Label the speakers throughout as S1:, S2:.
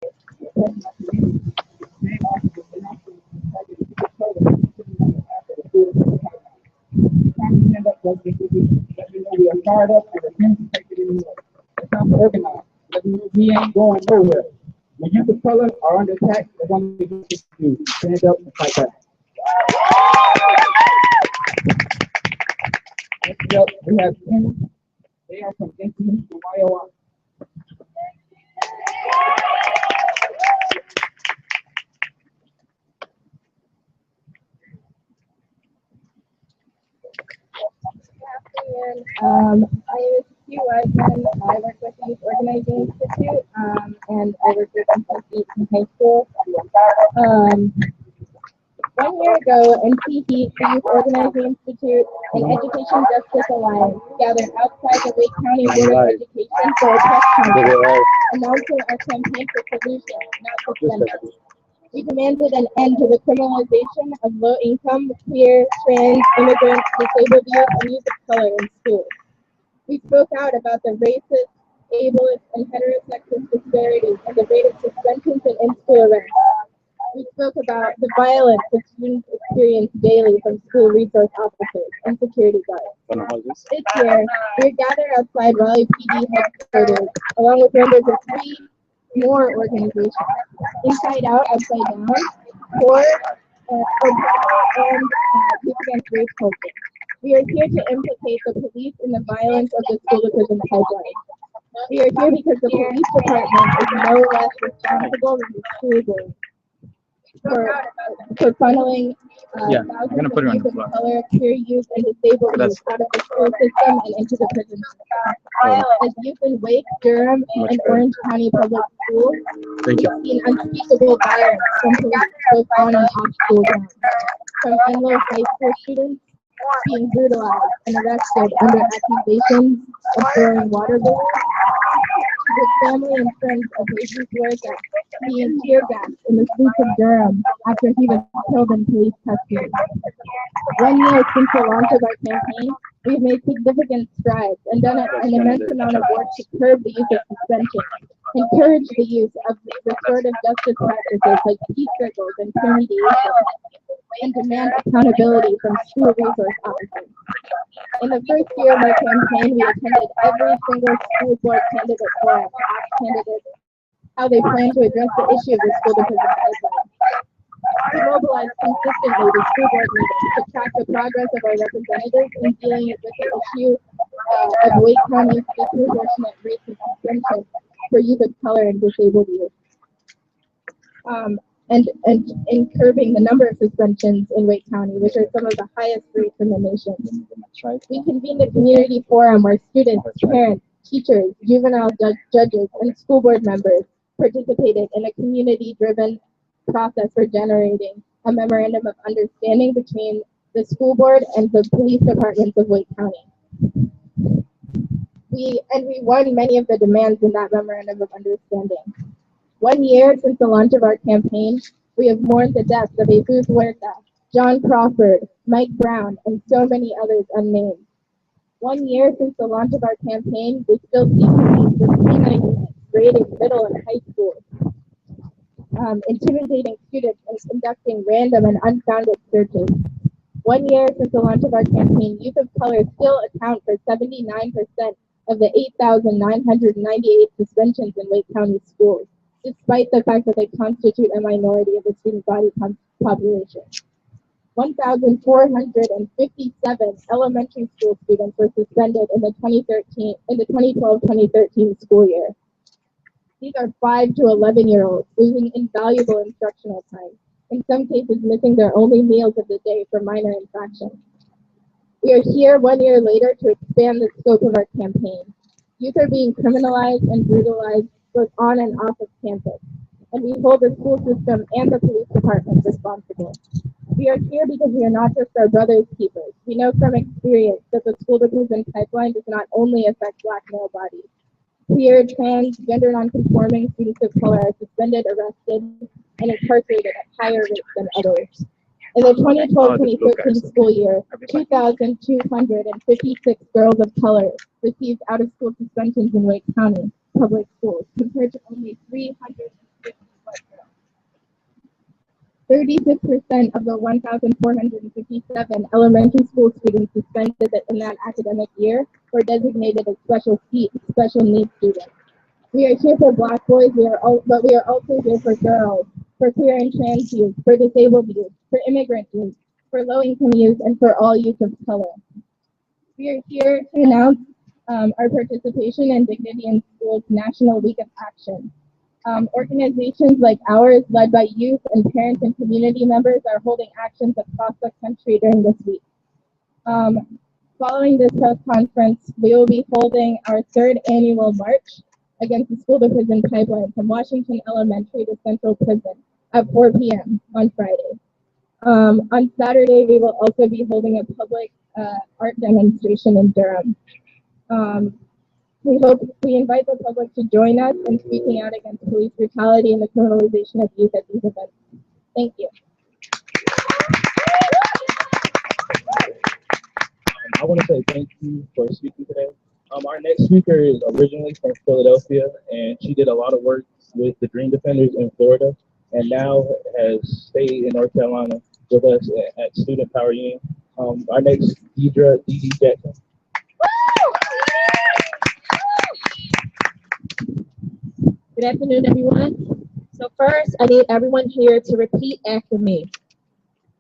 S1: We are fired up and refuse to take it anymore. It's time to organize. We ain't going nowhere. When youth of color are under attack, they're going to do stand up and fight back. Next up, we have Kenny. They are from NC from Iowa.
S2: My name is Hugh Wiseman. I work with the Youth Organizing Institute, and I work with NC in high school. 1 year ago, NC Heat, the Youth Organizing Institute, and Education Justice Alliance gathered outside the Wake County Board of Education for a press conference, announcing our campaign for solutions, not suspensions. We demanded an end to the criminalization of low-income, queer, trans, immigrant, disabled youth, and youth of color in schools. We spoke out about the racist, ableist, and heterosexist disparities and the rate of suspensions and in-school arrests. We spoke about the violence that students experience daily from school resource officers and security guards. This year, we gathered outside Raleigh PD headquarters, along with members of 3 more organizations: Inside Out, Upside Down, CORE, and Youth Against Race Culture. We are here to implicate the police in the violence of the school to prison pipeline. We are here because the police department is no less responsible than the school board for funneling thousands of youth of color, queer youth, and disabled youth out of the school system and into the prison system. As youth in Wake, Durham, and Orange County Public Schools, we've seen unspeakable violence from police both on and off school grounds. From Enloe High School students being brutalized and arrested under accusations of throwing water balloons, with family and friends of Jesus Huerta being tear gassed in the streets of Durham after he was killed in police custody. 1 year since the launch of our campaign, we've made significant strides and done an immense amount of work to curb the use of suspension, encourage the use of restorative justice practices like peace circles and peer mediation, and demand accountability from school resource officers. In the first year of our campaign, we attended every single school board candidate forum, asked candidates how they plan to address the issue of the school to prison pipeline. We mobilized consistently to school board meetings to track the progress of our representatives in dealing with the issue of Wake County's disproportionate rates of suspension for youth of color and disabled youth. And in curbing the number of suspensions in Wake County, which are some of the highest rates in the nation. We convened a community forum where students, parents, teachers, juvenile judges, and school board members participated in a community-driven process for generating a memorandum of understanding between the school board and the police departments of Wake County. We won many of the demands in that memorandum of understanding. 1 year since the launch of our campaign, we have mourned the deaths of Jesus Huerta, John Crawford, Mike Brown, and so many others unnamed. 1 year since the launch of our campaign, we still see police with canine units raiding middle and high schools, intimidating students and conducting random and unfounded searches. 1 year since the launch of our campaign, youth of color still account for 79% of the 8,998 suspensions in Wake County schools, despite the fact that they constitute a minority of the student body population. 1,457 elementary school students were suspended in the 2012-2013 school year. These are 5 to 11-year-olds losing invaluable instructional time, in some cases missing their only meals of the day for minor infractions. We are here 1 year later to expand the scope of our campaign. Youth are being criminalized and brutalized both on and off of campus, and we hold the school system and the police department responsible. We are here because we are not just our brother's keepers. We know from experience that the school to prison pipeline does not only affect Black male bodies. Queer, trans, gender nonconforming students of color are suspended, arrested, and incarcerated at higher rates than others. In the 2012-2013 school year, 2,256 girls of color received out-of-school suspensions in Wake County public schools, compared to only 350 36% of the 1,457 elementary school students suspended in that academic year were designated as special needs students. We are here for Black boys, but we are also here for girls, for queer and trans youth, for disabled youth, for immigrant youth, for low-income youth, and for all youth of color. We are here to announce our participation in Dignity in Schools National Week of Action. Organizations like ours, led by youth and parents and community members, are holding actions across the country during this week. Following this press conference, we will be holding our third annual march against the school to prison pipeline from Washington Elementary to Central Prison at 4 p.m. on Friday. On Saturday, we will also be holding a public art demonstration in Durham. We invite the public to join us in speaking out against police brutality and the criminalization of youth at these events. Thank you.
S1: I want to say thank you for speaking today. Our next speaker is originally from Philadelphia, and she did a lot of work with the Dream Defenders in Florida, and now has stayed in North Carolina with us at Student Power Union. Our next Deidre Jackson.
S3: Good afternoon, everyone. So first, I need everyone here to repeat after me.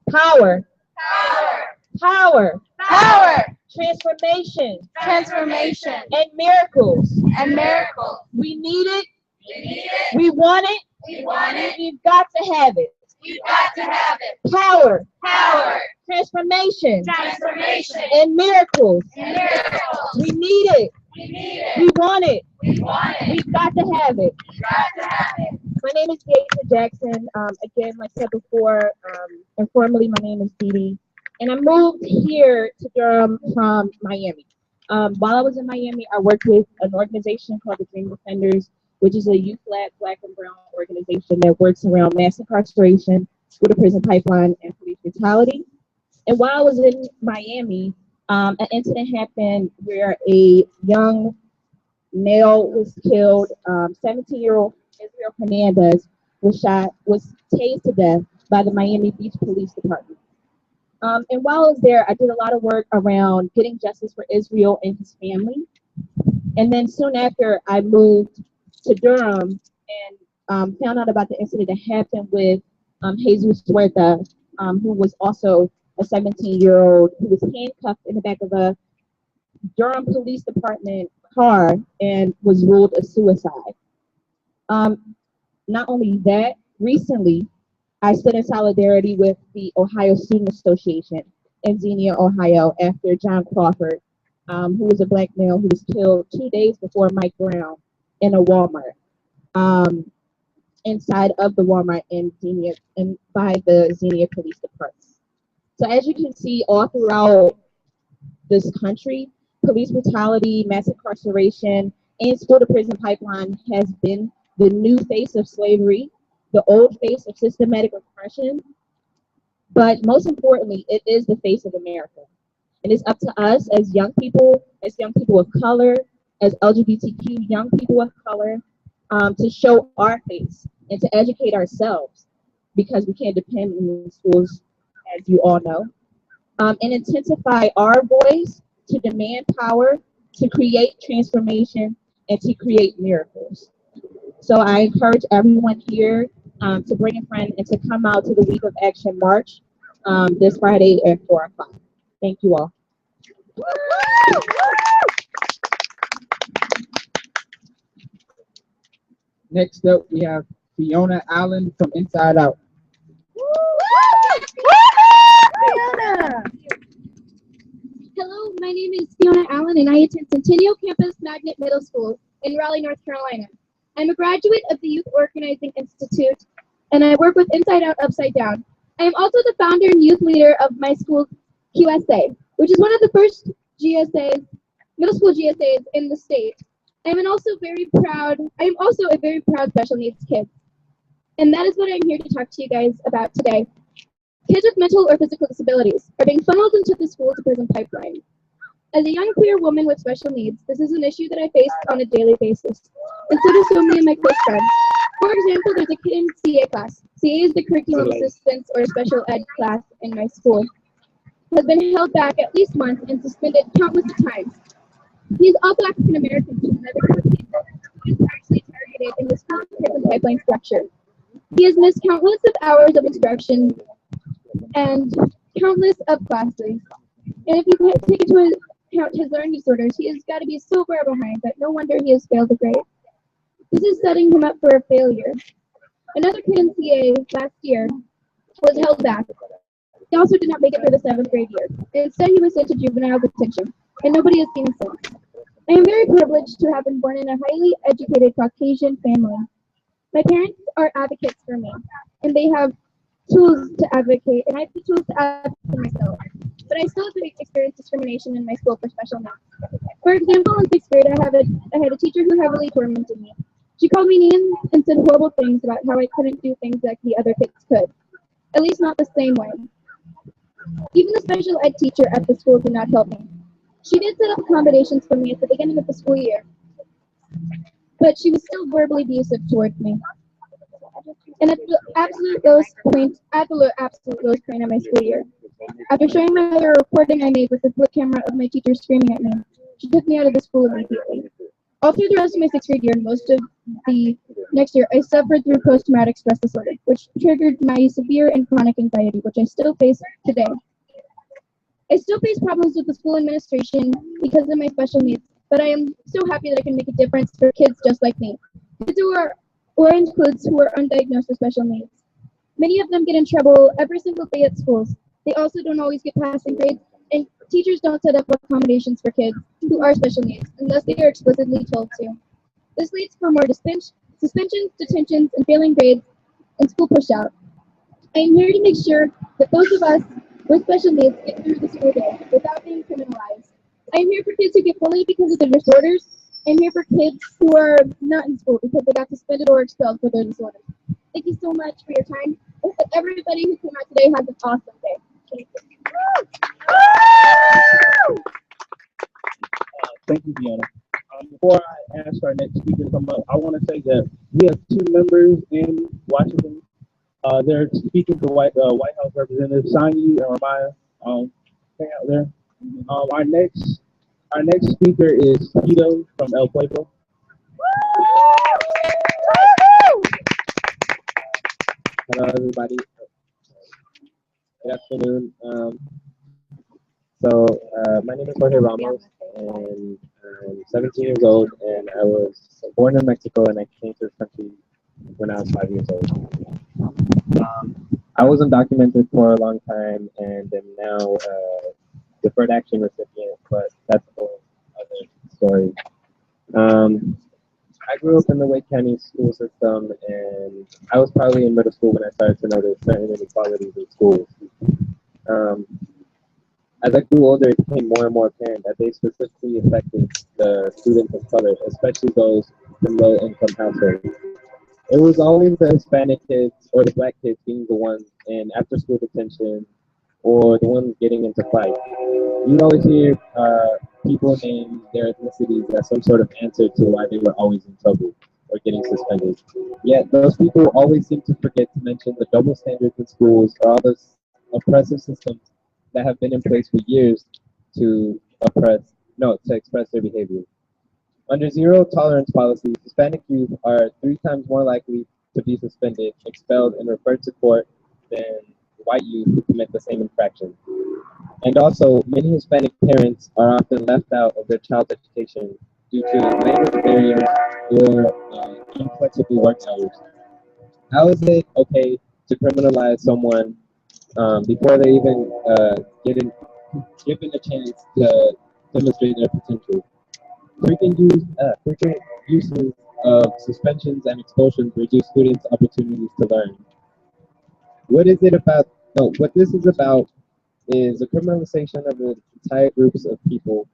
S3: Power.
S2: Power.
S3: Power.
S2: Power.
S3: Transformation.
S2: Transformation.
S3: And miracles.
S2: And miracles.
S3: We need it.
S2: We need it.
S3: We want it.
S2: We want it.
S3: We've got to have it.
S2: We've got to have it.
S3: Power.
S2: Power.
S3: Transformation.
S2: Transformation.
S3: And miracles.
S2: And miracles.
S3: We need it.
S2: We need it.
S3: We want it.
S2: We want it.
S3: We've got to have it.
S2: We've got to have it.
S3: My name is Deidre Jackson. Again, like I said before, informally, my name is Dee Dee. And I moved here to Durham from Miami. While I was in Miami, I worked with an organization called the Dream Defenders, which is a youth-led Black and Brown organization that works around mass incarceration, school to prison pipeline, and police brutality. And while I was in Miami, an incident happened where a young male was killed. 17-year-old Israel Hernandez was tased to death by the Miami Beach Police Department. And while I was there, I did a lot of work around getting justice for Israel and his family. And then soon after, I moved to Durham and found out about the incident that happened with Jesus Huerta, who was also a 17-year-old who was handcuffed in the back of a Durham Police Department car and was ruled a suicide. Not only that, recently, I stood in solidarity with the Ohio Student Association in Xenia, Ohio, after John Crawford, who was a Black male who was killed 2 days before Mike Brown in a Walmart, inside of the Walmart in Xenia, and by the Xenia Police Department. So as you can see, all throughout this country, police brutality, mass incarceration, and school to prison pipeline has been the new face of slavery, the old face of systematic oppression, but most importantly, it is the face of America. And it's up to us as young people of color, as LGBTQ young people of color, to show our face and to educate ourselves, because we can't depend on the schools, as you all know, and intensify our voice to demand power, to create transformation, and to create miracles. So I encourage everyone here to bring a friend and to come out to the Week of Action March this Friday at 4 o'clock. Thank you all.
S1: Next up, we have Fiona Allen from Inside Out.
S4: Hello, my name is Fiona Allen, and I attend Centennial Campus Magnet Middle School in Raleigh, North Carolina. I'm a graduate of the Youth Organizing Institute, and I work with Inside Out, Upside Down. I am also the founder and youth leader of my school's QSA, which is one of the first GSAs, middle school GSAs in the state. I am also a very proud special needs kid. And that is what I'm here to talk to you guys about today. Kids with mental or physical disabilities are being funneled into the school to prison pipeline. As a young queer woman with special needs, this is an issue that I face on a daily basis, and so do so many of my close friends. For example, there's a kid in CA class. CA is the curriculum assistance or special ed class in my school. Has been held back at least once and suspended countless times. He is also African American, so another group of people who is actually targeted in the school prison pipeline structure. He has missed countless of hours of instruction and countless of classes. And if you take into account his learning disorders, he has got to be so far behind that no wonder he has failed a grade. This is setting him up for a failure. Another kid in CA last year was held back. He also did not make it through the seventh grade year. Instead, he was sent to juvenile detention, and nobody has seen him since. I am very privileged to have been born in a highly educated Caucasian family. My parents are advocates for me, and they have tools to advocate, and I have the tools to advocate for myself. But I still have to experience discrimination in my school for special needs. For example, in sixth grade, I had a teacher who heavily tormented me. She called me names and said horrible things about how I couldn't do things like the other kids could, at least not the same way. Even the special ed teacher at the school did not help me. She did set up accommodations for me at the beginning of the school year, but she was still verbally abusive towards me. And at the absolute lowest point of my school year, after showing my mother a recording I made with the flip camera of my teacher screaming at me, she took me out of the school immediately. All through the rest of my sixth grade year and most of the next year, I suffered through post-traumatic stress disorder, which triggered my severe and chronic anxiety, which I still face today. I still face problems with the school administration because of my special needs, but I am so happy that I can make a difference for kids just like me. Kids who are orange kids who are undiagnosed with special needs. Many of them get in trouble every single day at schools. They also don't always get passing grades, and teachers don't set up accommodations for kids who are special needs unless they are explicitly told to. This leads for more suspensions, detentions, and failing grades and school pushout. I am here to make sure that those of us with special needs get through the school day without being criminalized. I am here for kids who get bullied because of their disorders. I'm here for kids who are not in school because they got suspended or expelled for their disorders. Thank you so much for your time. I hope that everybody who came out today has an awesome day. Thank you.
S1: Thank you, Deanna. Before I ask our next speaker to come up, I want to say that we have two members in Washington. They're speaking to White House Representatives Sanyi and Ramaya. Hang out there. Our next speaker is Tito from El Pueblo.
S5: Hello, everybody. Good afternoon. My name is Jorge Ramos, and I'm 17 years old, and I was born in Mexico, and I came to this country when I was 5 years old. I was undocumented for a long time, and am now deferred action recipient, but that's a whole other story. I grew up in the Wake County school system, and I was probably in middle school when I started to notice certain inequalities in schools. Um, as I grew older, it became more and more apparent that they specifically affected the students of color, especially those from low-income households. It was always the Hispanic kids or the black kids being the ones in after-school detention or the ones getting into fights. You'd always hear people name their ethnicities as some sort of answer to why they were always in trouble or getting suspended. Yet those people always seem to forget to mention the double standards in schools or all those oppressive systems that have been in place for years to to express their behavior. Under zero tolerance policies, Hispanic youth are 3 times more likely to be suspended, expelled, and referred to court than white youth who commit the same infraction. And also, many Hispanic parents are often left out of their child's education due to language barriers or inflexible work hours. How is it okay to criminalize someone before they even given a chance to demonstrate their potential? Frequent uses of suspensions and expulsions reduce students' opportunities to learn. What is it about? No, what this is about is the criminalization of entire groups of people,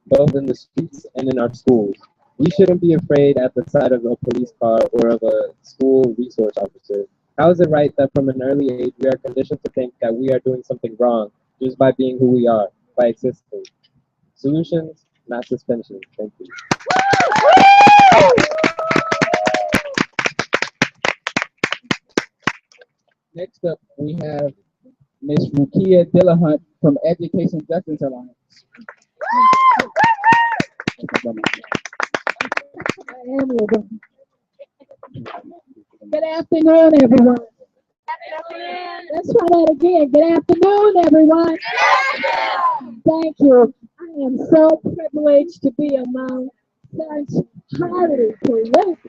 S5: both in the streets and in our schools. We shouldn't be afraid at the sight of a police car or of a school resource officer. How is it right that from an early age we are conditioned to think that we are doing something wrong just by being who we are, by existing? Solutions, not suspensions. Thank you.
S1: Next up, we have Miss Rukia Dillahunt from Education Justice Alliance.
S3: Good afternoon, everyone. Let's try that again. Good afternoon, everyone. Thank you. I am so privileged to be among such highly correct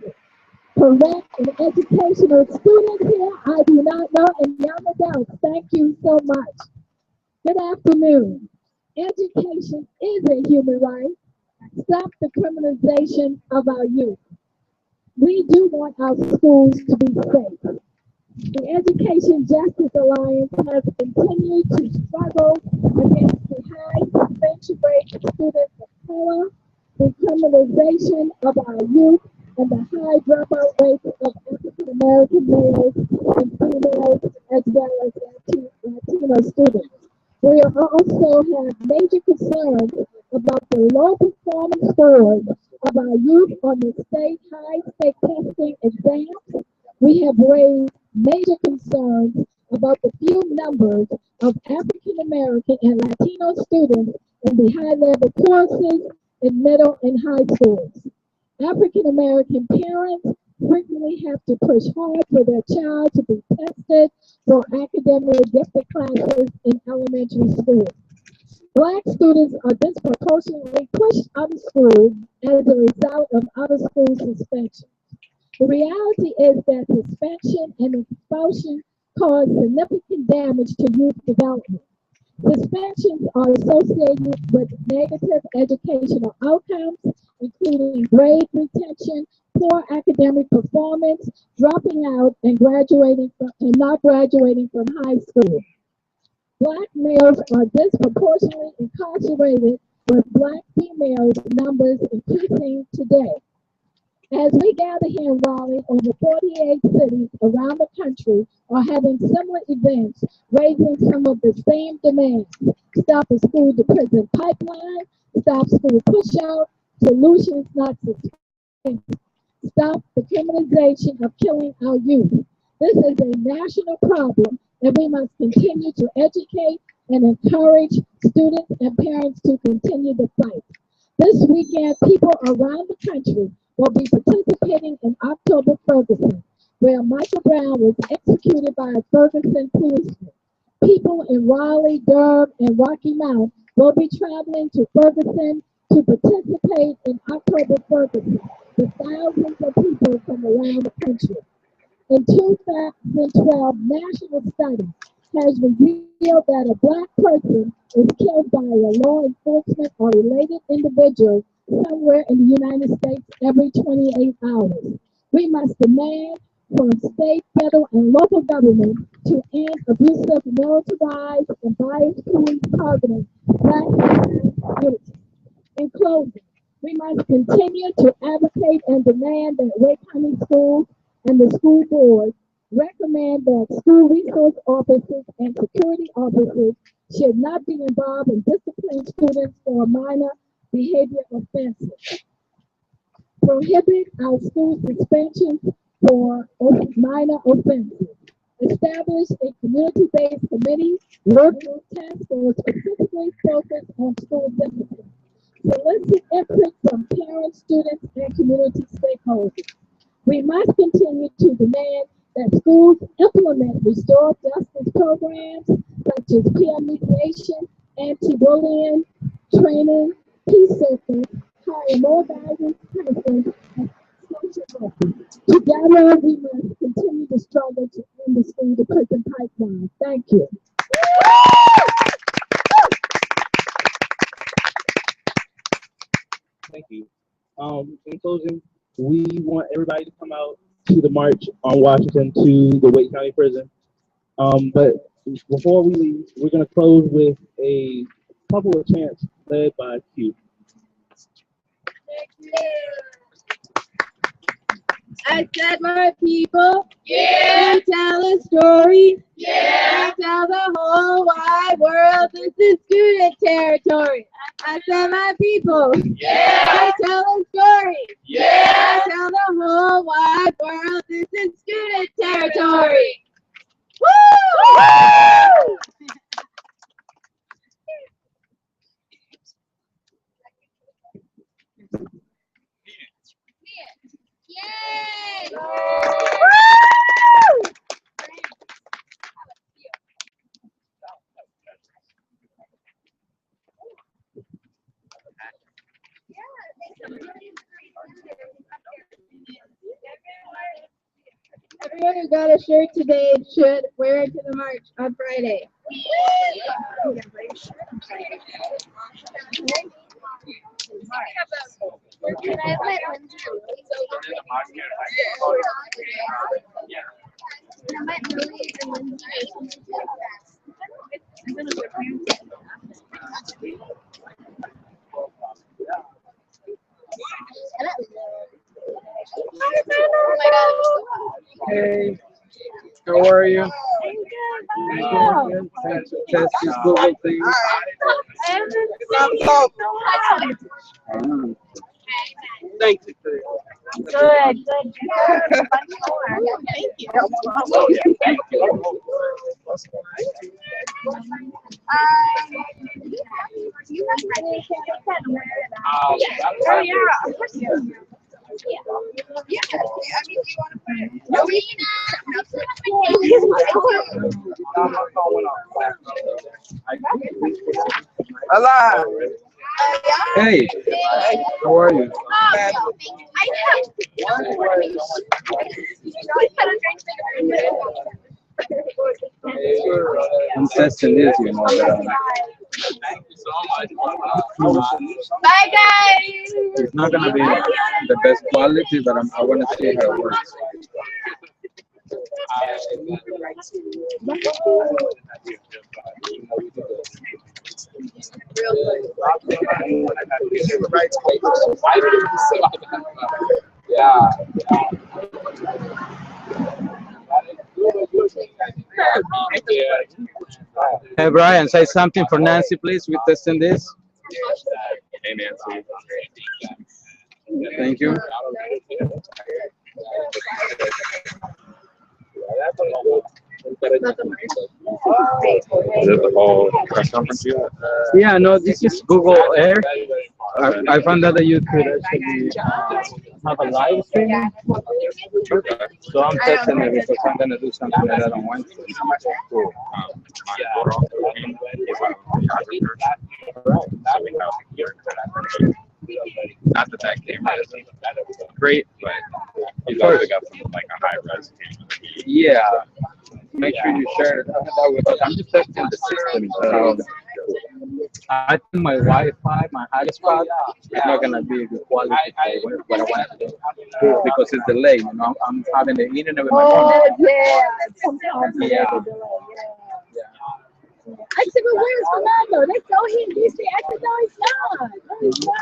S3: and educational students here. I do not know and young adults. Thank you so much. Good afternoon. Education is a human right. Stop the criminalization of our youth. We do want our schools to be safe. The Education Justice Alliance has continued to struggle against the high suspension rate of students of color, the criminalization of our youth, and the high dropout rates of African American males and females, as well as Latino students. We also have major concerns about the low performance scores of our youth on the state high stake testing exams. We have raised major concerns about the few numbers of African American and Latino students in the high level courses in middle and high schools. African American parents frequently have to push hard for their child to be tested for academically gifted classes in elementary school. Black students are disproportionately pushed out of school as a result of out of school suspension. The reality is that suspension and expulsion cause significant damage to youth development. Suspensions are associated with negative educational outcomes, including grade retention, poor academic performance, dropping out, and not graduating from high school. Black males are disproportionately incarcerated, with black females numbers increasing today. As we gather here in Raleigh, over 48 cities around the country are having similar events, raising some of the same demands. Stop the school to prison pipeline, stop school pushout, solutions not suspension. Stop the criminalization of killing our youth. This is a national problem, and we must continue to educate and encourage students and parents to continue the fight. This weekend, people around the country will be participating in October Ferguson, where Michael Brown was executed by a Ferguson policeman. People in Raleigh, Durham, and Rocky Mount will be traveling to Ferguson to participate in October Ferguson with thousands of people from around the country. In 2012, national study has revealed that a black person is killed by a law enforcement or related individual somewhere in the United States every 28 hours. We must demand from state, federal, and local government to end abusive, militarized, and biased police targeting black communities. In closing, we must continue to advocate and demand that Wake County Schools and the school board recommend that school resource officers and security officers should not be involved in disciplining students for minor behavior offenses. Prohibit our school suspensions for minor offenses. Establish a community-based committee, working task force specifically focused on school discipline. Solicit input from parents, students, and community stakeholders. We must continue to demand that schools implement restorative justice programs such as peer mediation, anti-bullying, training, peace circles, hire more guidance counselors, and social workers. Together, we must continue to struggle to end the school to prison pipeline. Thank you.
S1: Thank you. In closing, we want everybody to come out to the march on Washington to the Wake County Prison. But before we leave, we're going to close with a couple of chants led by Q.
S3: I said, my people, we tell a story. We tell the whole wide world this is student territory. I said my people. Yeah. I tell a story. Yeah. I tell the whole wide world this is student territory. Woo! Woo!
S4: Yay!
S3: Woo! Everyone who got a shirt today should wear it to the march on Friday.
S4: Can I have my Lindsay? Can I have Lily and Lindsay? Oh my god.
S5: Hey, how are you?
S3: Wow.
S5: Test this Google thing. Thank you.
S3: Good, good. Thank you. Oh, yeah. Of course you do.
S5: Hello. Hey, how are you? I'm testing this, you know.
S1: Thank you so much.
S3: Bye, guys.
S5: It's not gonna be the best quality, but I want to see how it works.
S1: Yeah.
S5: Hey Brian, say something for Nancy, please. We're testing this.
S1: Hey, Nancy.
S5: Thank you.
S1: Is it the whole press conference you had?
S5: Yeah, no, this is Google Air. I found out that you could actually have a live stream. So I'm testing it because I'm gonna do something like that on Wednesday.
S1: Cool. My photo team is on the Azure church. So we have here. Not that that camera is great, but you guys got some like a high res camera.
S5: Yeah. Make sure you share it. I'm just testing the system. I think my Wi-Fi, my hotspot, is not gonna be good quality for what I want to do because it's delayed. You know, I'm having the internet with my phone.
S3: Oh, yeah. Sometimes
S5: Yeah.
S3: there's a delay. Yeah. I said, but where's Fernando? Let's go here. You say, I said, no, it's not. No, it's not.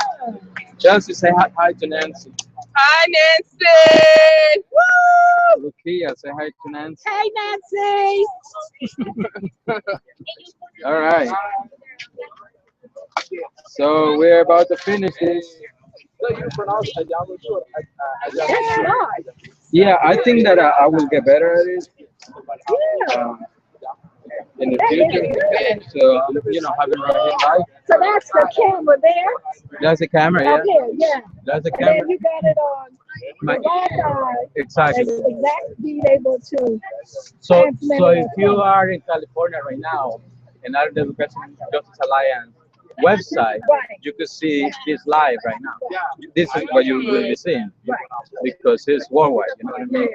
S5: Chelsea, say hi to Nancy.
S3: Hi, Nancy. Woo!
S5: Lucia, say hi to Nancy.
S3: Hey, Nancy.
S5: All right. So we're about to finish this.
S3: That's not.
S5: Yeah, I think that I will get better at it
S3: Yeah.
S5: in the future. So you know, having running live.
S3: So that's the camera there.
S5: That's the camera,
S3: Up
S5: yeah.
S3: here, yeah.
S5: That's the
S3: And
S5: camera.
S3: then you got it on
S5: My-
S3: the Wi-Fi.
S5: Exactly.
S3: Exactly being able to.
S5: So if you are in California right now and are the Education Justice Alliance website,
S3: Right.
S5: you could see this live right now. This is what you will be seeing because it's worldwide. You know what I mean?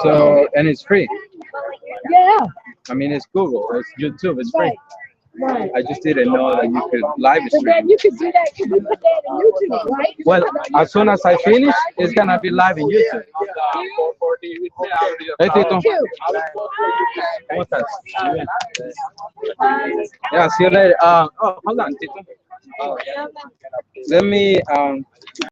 S5: So and it's free.
S3: Yeah.
S5: I mean, it's Google, it's YouTube, it's free.
S3: Right.
S5: I just didn't know that you could live
S3: So
S5: stream.
S3: then you could do that. Could you put that in YouTube, right?
S5: Well, as soon as I finish, it's gonna be live in YouTube. Hey, Tito.
S3: Cute.
S5: ¿Cómo estás? Muy bien. Yeah, see you later. Oh, hold on, Tito. Let me